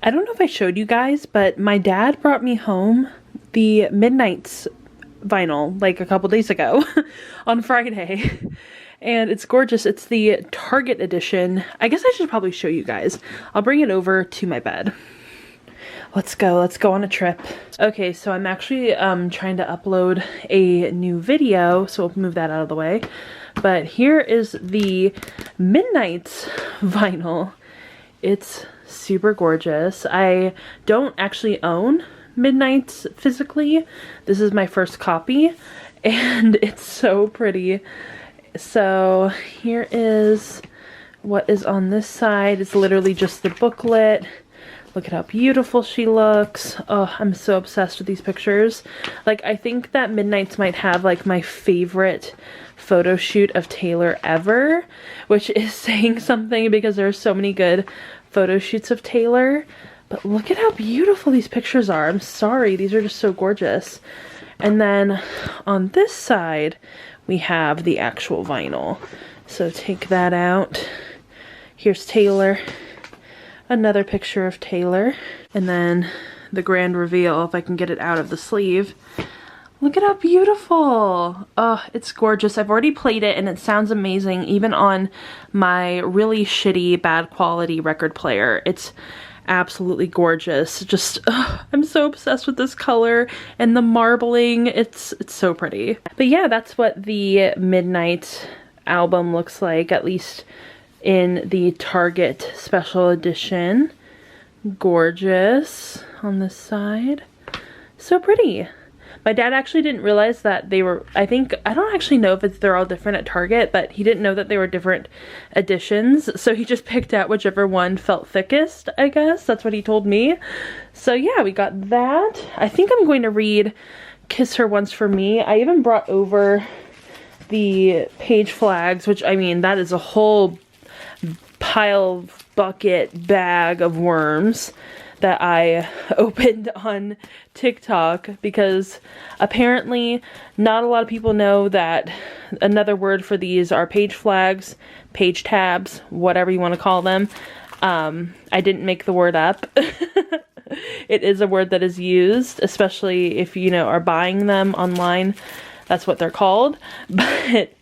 I don't know if I showed you guys, but my dad brought me home the Midnights vinyl like a couple days ago on Friday. And it's gorgeous. It's the Target edition. I guess I should probably show you guys. I'll bring it over to my bed. Let's go on a trip. Okay, so I'm actually trying to upload a new video, so we'll move that out of the way. But here is the Midnights vinyl. It's super gorgeous. I don't actually own Midnights physically. This is my first copy, and it's so pretty. So here is what is on this side. It's literally just the booklet. Look at how beautiful she looks. Oh, I'm so obsessed with these pictures. Like, I think that Midnights might have like my favorite photo shoot of Taylor ever, which is saying something because there are so many good photo shoots of Taylor. But look at how beautiful these pictures are. I'm sorry, these are just so gorgeous. And then on this side, we have the actual vinyl. So take that out. Here's Taylor. Another picture of Taylor. And then the grand reveal, if I can get it out of the sleeve. Look at how beautiful. Oh, it's gorgeous. I've already played it and it sounds amazing even on my really shitty, bad quality record player. It's absolutely gorgeous. Just, I'm so obsessed with this color and the marbling. It's so pretty. But yeah, that's what the Midnight album looks like, at least in the Target special edition. Gorgeous on this side. So pretty. My dad actually didn't realize that they were, I don't actually know if they're all different at Target, but he didn't know that they were different editions. So he just picked out whichever one felt thickest, I guess. That's what he told me. So yeah, we got that. I think I'm going to read Kiss Her Once for Me. I even brought over the page flags, which, I mean, that is a whole pile, bucket, bag of worms that I opened on TikTok, because apparently not a lot of people know that another word for these are page flags, page tabs, whatever you want to call them. I didn't make the word up. It is a word that is used, especially if you are buying them online. That's what they're called. But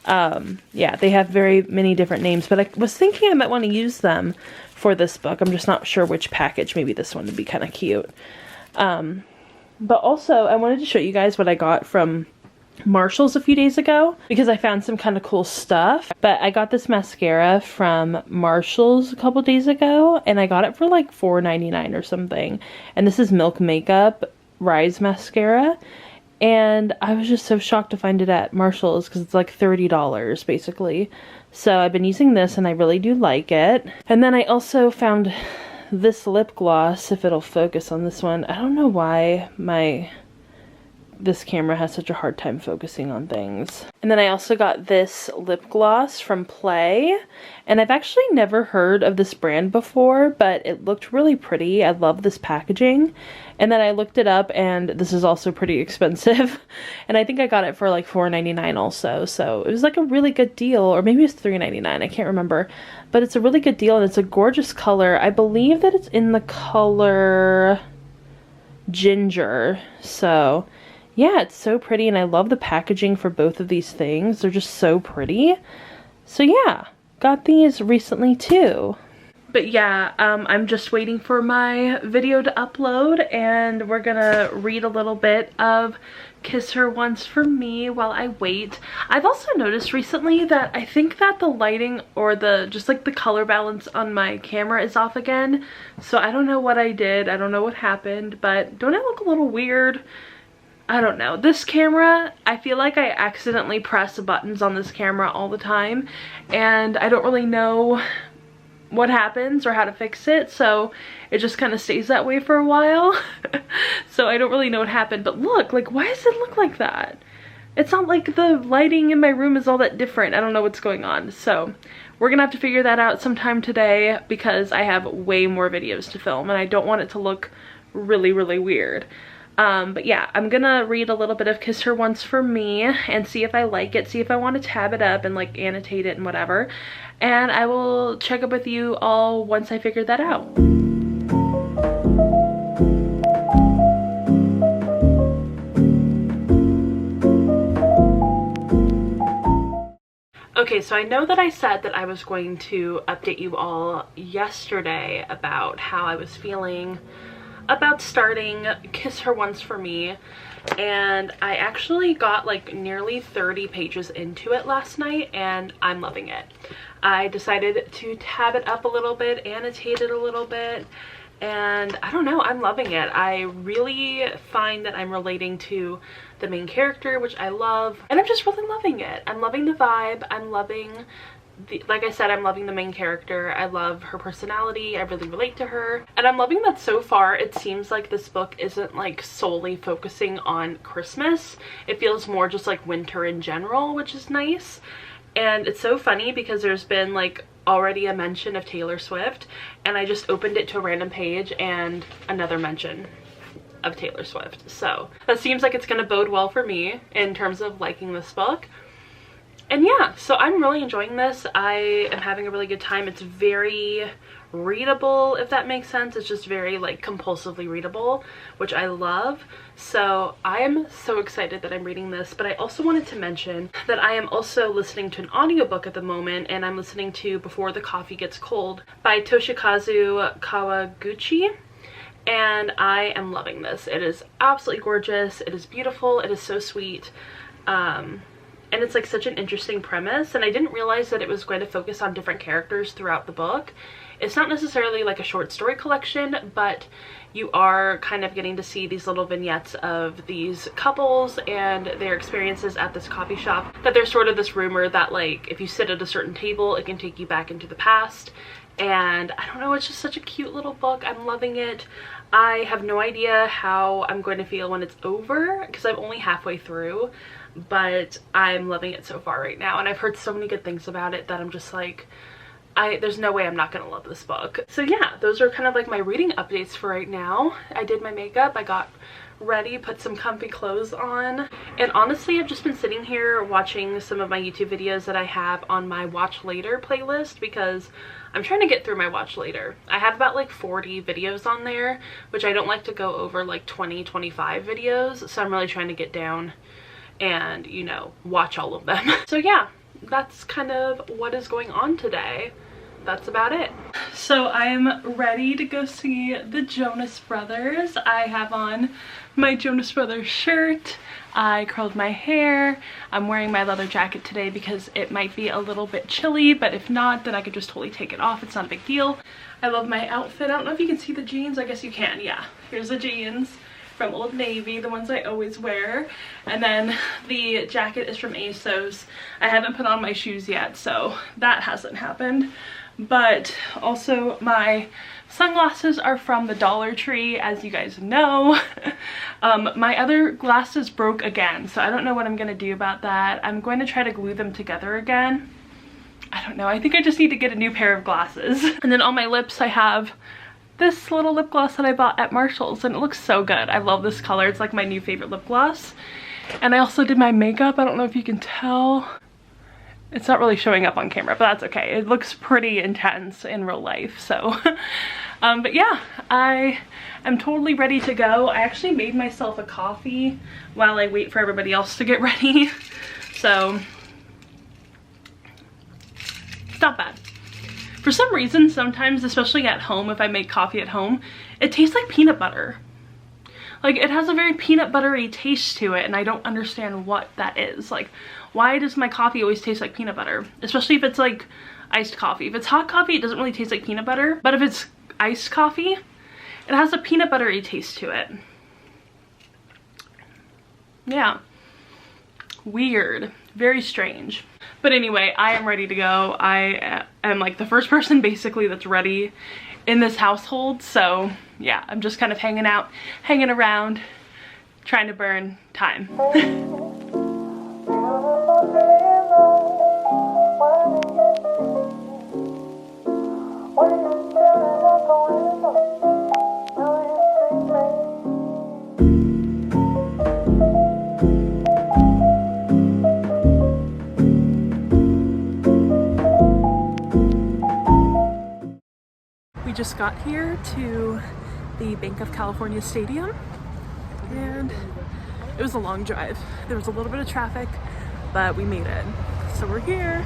yeah, they have very many different names, but I was thinking I might want to use them for this book. I'm just not sure which package. Maybe this one would be kind of cute. But also I wanted to show you guys what I got from Marshall's a few days ago, because I found some kind of cool stuff. But I got this mascara from Marshall's a couple days ago, and I got it for like $4.99 or something. And this is Milk Makeup Rise Mascara. And I was just so shocked to find it at Marshall's, because it's like $30 basically. So I've been using this and I really do like it. And then I also found this lip gloss, if it'll focus on this one. I don't know why this camera has such a hard time focusing on things. And then I also got this lip gloss from Play, and I've actually never heard of this brand before, but it looked really pretty. I love this packaging. And then I looked it up, and this is also pretty expensive. And I think I got it for like $4.99 also. So it was like a really good deal, or maybe it's $3.99, I can't remember. But it's a really good deal, and it's a gorgeous color. I believe that it's in the color Ginger. So yeah, it's so pretty, and I love the packaging for both of these things. They're just so pretty. So yeah, got these recently too. But yeah, I'm just waiting for my video to upload, and we're gonna read a little bit of Kiss Her Once for Me while I wait. I've also noticed recently that I think that the lighting, or just like the color balance on my camera is off again. So I don't know what I did. I don't know what happened, but don't I look a little weird? I don't know. This camera, I feel like I accidentally press buttons on this camera all the time, and I don't really know what happens or how to fix it, so it just kind of stays that way for a while. So I don't really know what happened, but look, like, why does it look like that? It's not like the lighting in my room is all that different. I don't know what's going on. So we're gonna have to figure that out sometime today, because I have way more videos to film and I don't want it to look really, really weird. But yeah, I'm gonna read a little bit of Kiss Her Once for Me and see if I like it, see if I want to tab it up and like annotate it and whatever. And I will check up with you all once I figure that out. Okay, so I know that I said that I was going to update you all yesterday about how I was feeling about starting Kiss Her Once for Me, and I actually got like nearly 30 pages into it last night and I'm loving it. I decided to tab it up a little bit, annotate it a little bit, and I don't know, I'm loving it. I really find that I'm relating to the main character, which I love, and I'm just really loving it. I'm loving the vibe. I'm loving like I said, I'm loving the main character. I love her personality. I really relate to her, and I'm loving that so far it seems like this book isn't like solely focusing on Christmas. It feels more just like winter in general, which is nice. And it's so funny because there's been like already a mention of Taylor Swift, and I just opened it to a random page and another mention of Taylor Swift. So that seems like it's gonna bode well for me in terms of liking this book. And yeah, so I'm really enjoying this. I am having a really good time. It's very readable, if that makes sense. It's just very like compulsively readable, which I love. So I'm so excited that I'm reading this. But I also wanted to mention that I am also listening to an audiobook at the moment, and I'm listening to Before the Coffee Gets Cold by Toshikazu Kawaguchi. And I am loving this. It is absolutely gorgeous. It is beautiful. It is so sweet. And it's like such an interesting premise, and I didn't realize that it was going to focus on different characters throughout the book. It's not necessarily like a short story collection, but you are kind of getting to see these little vignettes of these couples and their experiences at this coffee shop. That there's sort of this rumor that like if you sit at a certain table, it can take you back into the past. And I don't know, it's just such a cute little book. I'm loving it. I have no idea how I'm going to feel when it's over because I'm only halfway through, but I'm loving it so far right now, and I've heard so many good things about it that I'm just like, there's no way I'm not gonna love this book. So yeah, those are kind of like my reading updates for right now. I did my makeup, I got ready, put some comfy clothes on, and honestly I've just been sitting here watching some of my YouTube videos that I have on my watch later playlist because I'm trying to get through my watch later. I have about like 40 videos on there, which I don't like to go over like 20-25 videos, so I'm really trying to get down and, you know, watch all of them. So yeah, that's kind of what is going on today. That's about it. So I'm ready to go see the Jonas Brothers. I have on my Jonas Brothers shirt. I curled my hair. I'm wearing my leather jacket today because it might be a little bit chilly, but if not, then I could just totally take it off. It's not a big deal. I love my outfit. I don't know if you can see the jeans. I guess you can. Yeah, here's the jeans from Old Navy, the ones I always wear, and then the jacket is from ASOS. I haven't put on my shoes yet, so that hasn't happened. But also my sunglasses are from the Dollar Tree, as you guys know. My other glasses broke again, so I don't know what I'm gonna do about that. I'm going to try to glue them together again. I don't know, I think I just need to get a new pair of glasses. And then on my lips I have this little lip gloss that I bought at Marshall's, and it looks so good. I love this color. It's like my new favorite lip gloss. And I also did my makeup. I don't know if you can tell. It's not really showing up on camera, but that's okay. It looks pretty intense in real life, so. But yeah, I am totally ready to go. I actually made myself a coffee while I wait for everybody else to get ready. So, it's not bad. For some reason, sometimes, especially at home, if I make coffee at home, it tastes like peanut butter. Like, it has a very peanut buttery taste to it, and I don't understand what that is. Like, why does my coffee always taste like peanut butter? Especially if it's like iced coffee. If it's hot coffee, it doesn't really taste like peanut butter. But if it's iced coffee, it has a peanut buttery taste to it. Yeah. Weird. Very strange. But anyway, I am ready to go. I am like the first person basically that's ready in this household. So yeah, I'm just kind of hanging out, hanging around, trying to burn time. Just got here to the Bank of California Stadium, and it was a long drive. There was a little bit of traffic, but we made it. So we're here.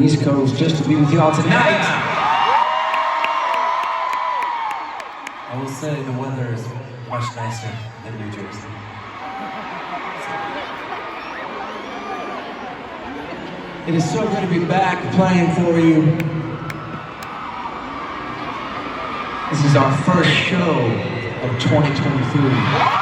East Coast just to be with y'all tonight. I will say the weather is much nicer than New Jersey. It is so good to be back playing for you. This is our first show of 2023.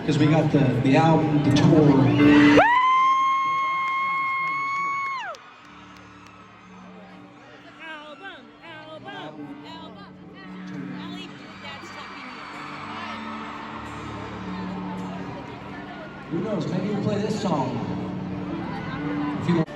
Because we got the album, the tour. Who knows, maybe we'll play this song. If you want.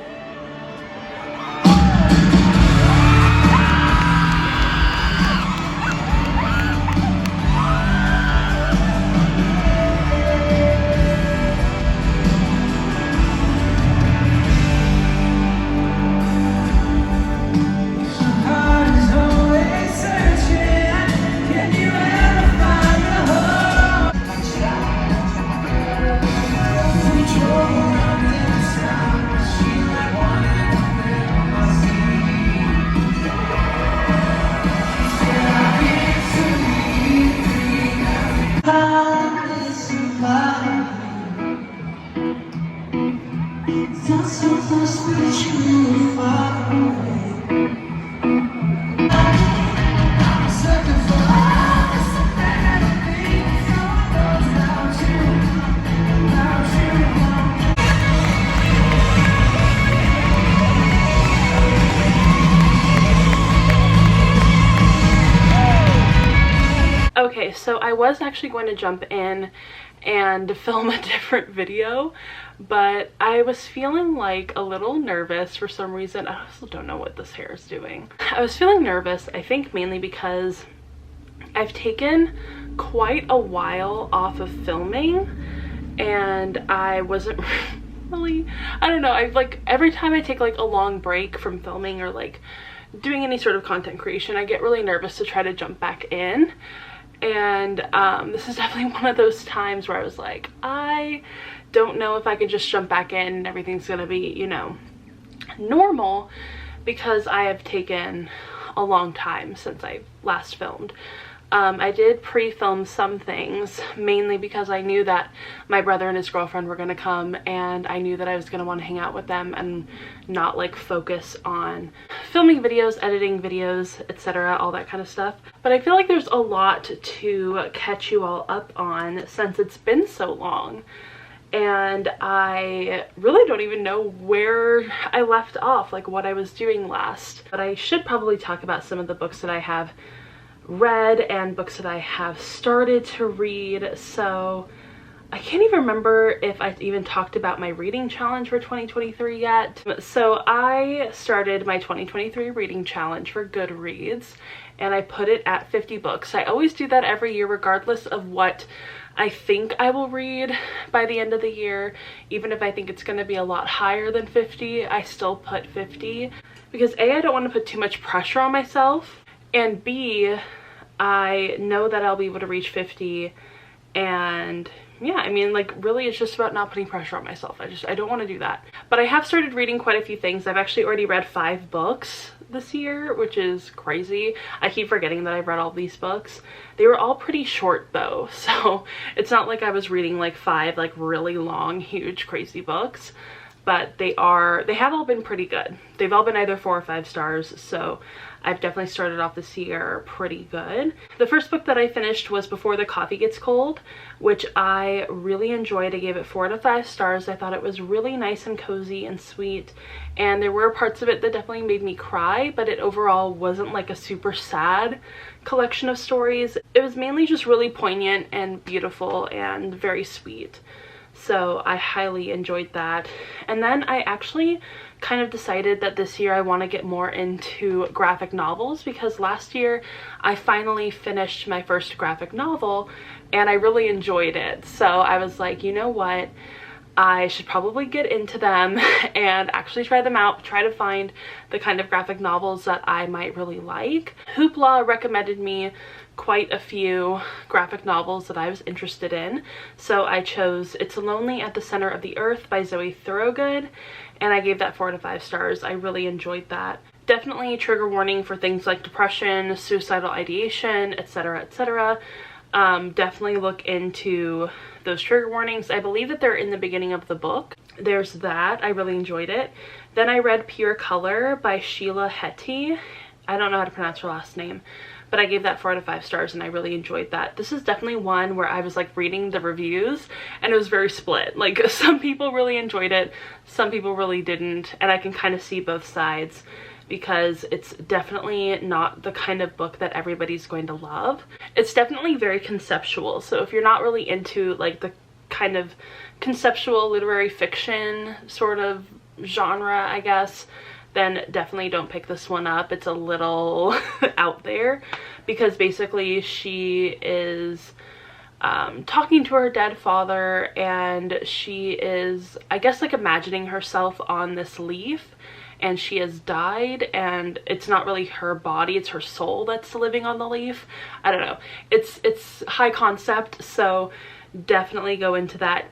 Okay, so I was actually going to jump in and film a different video, but I was feeling like a little nervous for some reason. I also don't know what this hair is doing. I was feeling nervous, I think mainly because I've taken quite a while off of filming and I wasn't really, I don't know, I've like every time I take like a long break from filming or like doing any sort of content creation, I get really nervous to try to jump back in. And this is definitely one of those times where I was like, I don't know if I can just jump back in and everything's gonna be, you know, normal, because I have taken a long time since I last filmed. I did pre-film some things, mainly because I knew that my brother and his girlfriend were gonna come, and I knew that I was gonna want to hang out with them and not like focus on filming videos, editing videos, etc., all that kind of stuff. But I feel like there's a lot to catch you all up on since it's been so long. And I really don't even know where I left off, like what I was doing last. But I should probably talk about some of the books that I have read and books that I have started to read. So I can't even remember if I even talked about my reading challenge for 2023 yet. So I started my 2023 reading challenge for Goodreads, and I put it at 50 books. I always do that every year regardless of what I think I will read by the end of the year. Even if I think it's going to be a lot higher than 50, I still put 50. Because A, I don't want to put too much pressure on myself, and B, I know that I'll be able to reach 50, and yeah, I mean, like, really it's just about not putting pressure on myself. I don't want to do that. But I have started reading quite a few things. I've actually already read 5 books this year, which is crazy. I keep forgetting that I've read all these books. They were all pretty short though, so it's not like I was reading like 5 like really long, huge, crazy books. But they have all been pretty good. They've all been either 4 or 5 stars, so I've definitely started off this year pretty good. The first book that I finished was Before the Coffee Gets Cold, which I really enjoyed. I gave it 4 out of 5 stars. I thought it was really nice and cozy and sweet, and there were parts of it that definitely made me cry, but it overall wasn't like a super sad collection of stories. It was mainly just really poignant and beautiful and very sweet. So I highly enjoyed that. And then I actually kind of decided that this year I want to get more into graphic novels, because last year I finally finished my first graphic novel and I really enjoyed it. So I was like, you know what? I should probably get into them and actually try them out, try to find the kind of graphic novels that I might really like. Hoopla recommended me quite a few graphic novels that I was interested in, so I chose It's Lonely at the Center of the Earth by Zoe Thorogood, and I gave that 4 out of 5 stars. I really enjoyed that. Definitely trigger warning for things like depression, suicidal ideation, etc., etc. Definitely look into those trigger warnings. I believe that they're in the beginning of the book. There's that. I really enjoyed it. Then I read Pure Color by Sheila Heti. I don't know how to pronounce her last name, but I gave that 4 out of 5 stars and I really enjoyed that. This is definitely one where I was like reading the reviews and it was very split. Like, some people really enjoyed it, some people really didn't, and I can kind of see both sides, because it's definitely not the kind of book that everybody's going to love. It's definitely very conceptual, so if you're not really into like the kind of conceptual literary fiction sort of genre, I guess, then definitely don't pick this one up. It's a little out there, because basically she is talking to her dead father, and she is, I guess, like imagining herself on this leaf, and she has died, and it's not really her body, it's her soul that's living on the leaf. I don't know. It's high concept, so definitely go into that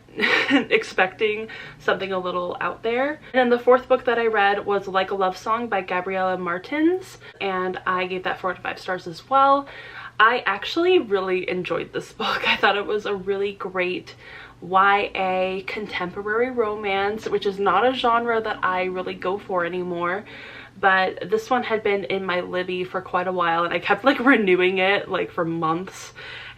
expecting something a little out there. And then the 4th book that I read was Like a Love Song by Gabriella Martins, and I gave that 4 out of 5 stars as well. I actually really enjoyed this book. I thought it was a really great YA contemporary romance, which is not a genre that I really go for anymore, but this one had been in my Libby for quite a while, and I kept like renewing it like for months,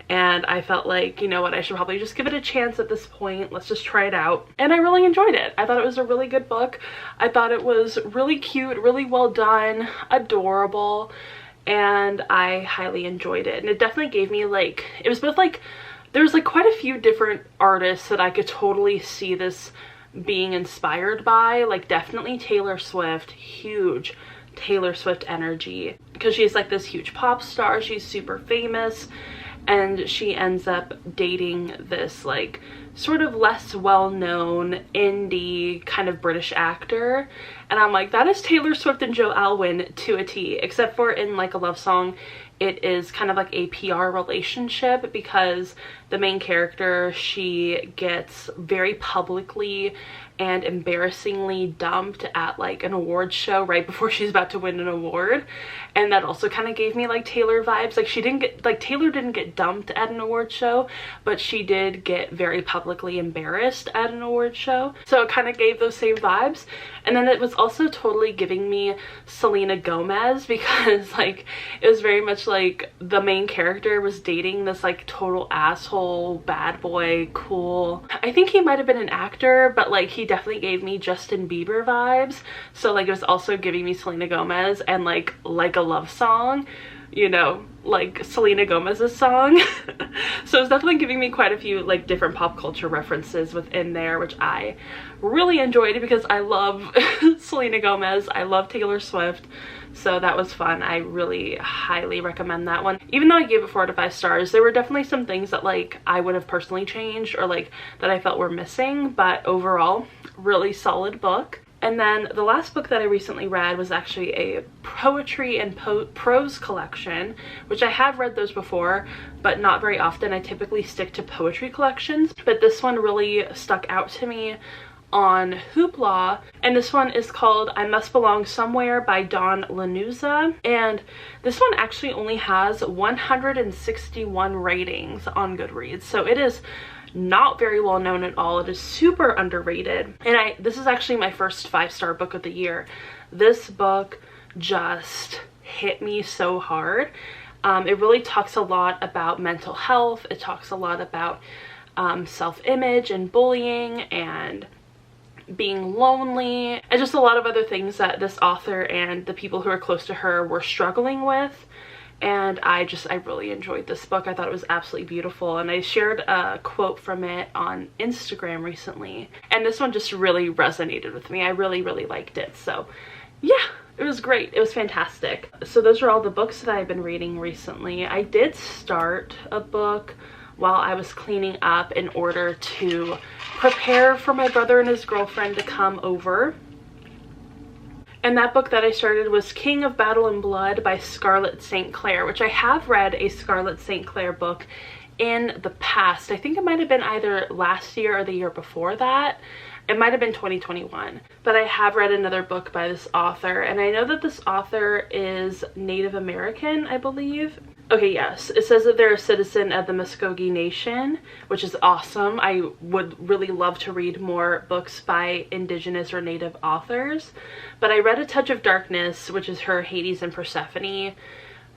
and I felt like, you know what, I should probably just give it a chance at this point. Let's just try it out. And I really enjoyed it. I thought it was a really good book. I thought it was really cute, really well done, adorable, and I highly enjoyed it. And it definitely gave me like, it was both like, there's like quite a few different artists that I could totally see this being inspired by, like definitely Taylor Swift, huge Taylor Swift energy, because she's like this huge pop star, she's super famous, and she ends up dating this like sort of less well-known indie kind of British actor, and I'm like, that is Taylor Swift and Joe Alwyn to a T, except for in Like a Love Song it is kind of like a PR relationship, because the main character, she gets very publicly and embarrassingly dumped at like an awards show right before she's about to win an award, and that also kind of gave me like Taylor vibes. Like, she didn't get, like, Taylor didn't get dumped at an award show, but she did get very publicly embarrassed at an award show, so it kind of gave those same vibes. And then it was also totally giving me Selena Gomez, because like it was very much like the main character was dating this like total asshole bad boy, cool, I think he might have been an actor, but like he definitely gave me Justin Bieber vibes. So like it was also giving me Selena Gomez, and like a Love Song you know, like Selena Gomez's song. So it's definitely giving me quite a few like different pop culture references within there, which I really enjoyed because I love Selena Gomez, I love Taylor Swift, so that was fun. I really highly recommend that one. Even though I gave it 4 out of 5 stars, there were definitely some things that like I would have personally changed or like that I felt were missing, but overall really solid book. And then the last book that I recently read was actually a poetry and prose collection, which I have read those before, but not very often. I typically stick to poetry collections, but this one really stuck out to me on Hoopla, and this one is called I Must Belong Somewhere by Dawn Lanuza, and this one actually only has 161 ratings on Goodreads, so it is not very well known at all. It is super underrated, and this is actually my first 5-star book of the year. This book just hit me so hard. It really talks a lot about mental health. It talks a lot about self-image and bullying and being lonely, and just a lot of other things that this author and the people who are close to her were struggling with. And I really enjoyed this book. I thought it was absolutely beautiful, and I shared a quote from it on Instagram recently, and this one just really resonated with me. I really liked it. So yeah, it was great. It was fantastic. So those are all the books that I've been reading recently. I did start a book while I was cleaning up in order to prepare for my brother and his girlfriend to come over. And that book that I started was King of Battle and Blood by Scarlett St. Clair, which I have read a Scarlett St. Clair book in the past. I think it might have been either last year or the year before that. It might have been 2021. But I have read another book by this author, and I know that this author is Native American, I believe. Okay, yes, it says that they're a citizen of the Muskogee Nation, which is awesome. I would really love to read more books by Indigenous or Native authors. But I read A Touch of Darkness, which is her Hades and Persephone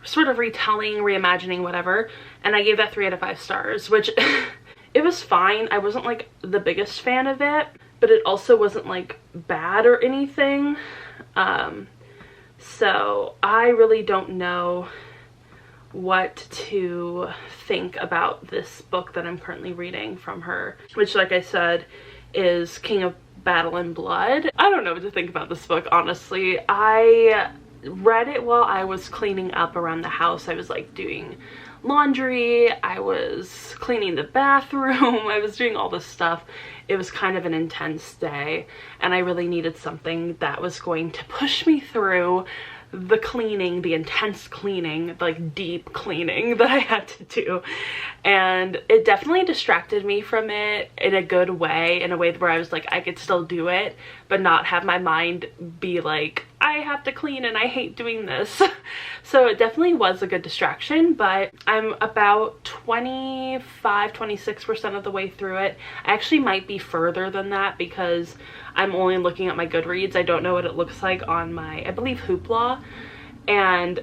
sort of retelling, reimagining, whatever, and I gave that 3 out of 5 stars, which it was fine. I wasn't like the biggest fan of it, but it also wasn't like bad or anything. So I really don't know what to think about this book that I'm currently reading from her, which, like I said, is King of Battle and Blood. I don't know what to think about this book, honestly. I read it while I was cleaning up around the house. I was like doing laundry, I was cleaning the bathroom, I was doing all this stuff. It was kind of an intense day, and I really needed something that was going to push me through the cleaning, the intense cleaning, like deep cleaning that I had to do. And it definitely distracted me from it in a good way, in a way where I was like, I could still do it, but not have my mind be like, I have to clean and I hate doing this. So it definitely was a good distraction, but I'm about 25-26% of the way through it. I actually might be further than that because I'm only looking at my Goodreads. I don't know what it looks like on my, I believe, Hoopla. And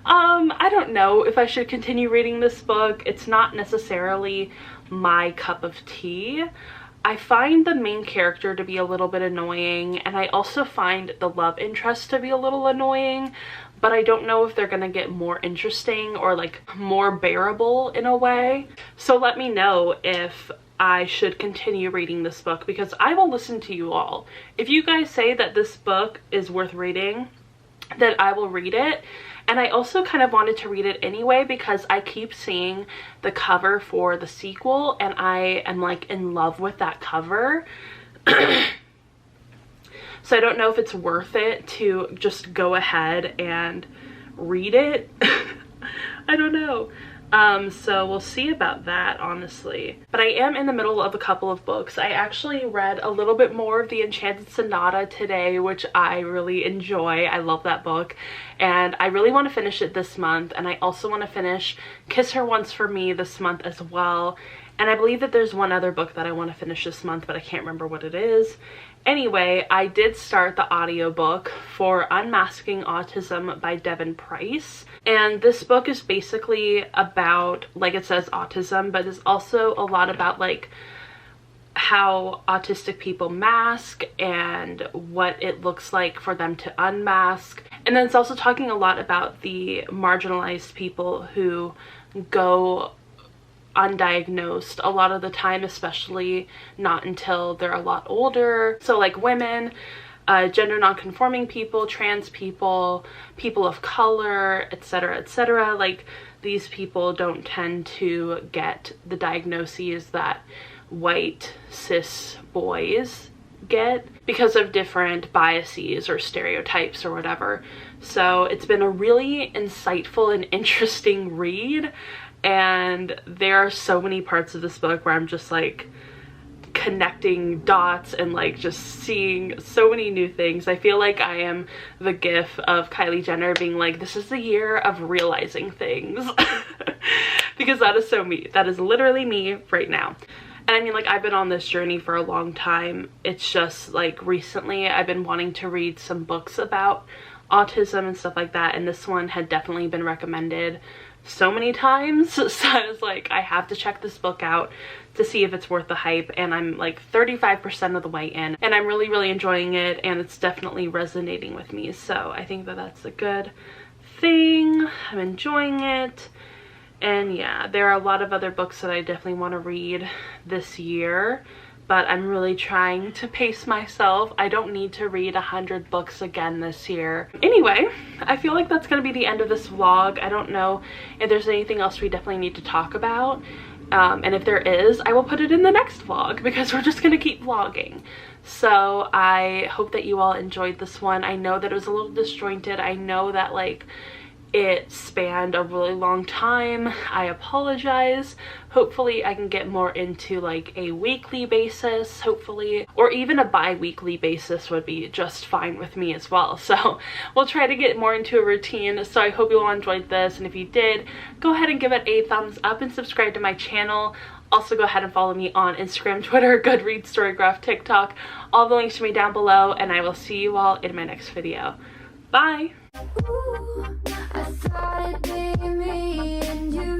I don't know if I should continue reading this book. It's not necessarily my cup of tea. I find the main character to be a little bit annoying, and I also find the love interest to be a little annoying, but I don't know if they're gonna get more interesting or like more bearable in a way. So let me know if I should continue reading this book, because I will listen to you all. If you guys say that this book is worth reading, then I will read it. And I also kind of wanted to read it anyway because I keep seeing the cover for the sequel and I am like in love with that cover. So I don't know if it's worth it to just go ahead and read it. I don't know. So we'll see about that, honestly. But I am in the middle of a couple of books. I actually read a little bit more of The Enchanted Sonata today, which I really enjoy. I love that book, and I really want to finish it this month. And I also want to finish Kiss Her Once for Me this month as well. And I believe that there's one other book that I want to finish this month, but I can't remember what it is. Anyway, I did start the audiobook for Unmasking Autism by Devin Price. And this book is basically about, like it says, autism, but it's also a lot about like how autistic people mask and what it looks like for them to unmask. And then it's also talking a lot about the marginalized people who go undiagnosed a lot of the time, especially not until they're a lot older. So like women, gender non-conforming people, trans people, people of color, etc., etc. Like, these people don't tend to get the diagnoses that white cis boys get because of different biases or stereotypes or whatever. So it's been a really insightful and interesting read, and there are so many parts of this book where I'm just like connecting dots and like just seeing so many new things. I feel like I am the gif of Kylie Jenner being like, this is the year of realizing things. Because that is so me. That is literally me right now. And I mean, like, I've been on this journey for a long time. It's just like recently I've been wanting to read some books about autism and stuff like that, and this one had definitely been recommended so many times. So I was like, I have to check this book out to see if it's worth the hype, and I'm like 35% of the way in, and I'm really enjoying it, and it's definitely resonating with me. So I think that that's a good thing. I'm enjoying it. And yeah, there are a lot of other books that I definitely want to read this year, but I'm really trying to pace myself. I don't need to read 100 books again this year. Anyway, I feel like that's going to be the end of this vlog. I don't know if there's anything else we definitely need to talk about. And if there is, I will put it in the next vlog because we're just going to keep vlogging. So I hope that you all enjoyed this one. I know that it was a little disjointed. I know that like it spanned a really long time. I apologize. Hopefully I can get more into like a weekly basis, hopefully, or even a bi-weekly basis would be just fine with me as well. So we'll try to get more into a routine. So I hope you all enjoyed this, and if you did, go ahead and give it a thumbs up and subscribe to my channel. Also go ahead and follow me on Instagram, Twitter, Goodreads, Storygraph, TikTok. All the links to me down below, and I will see you all in my next video. Bye! Ooh, I thought it'd be me and you.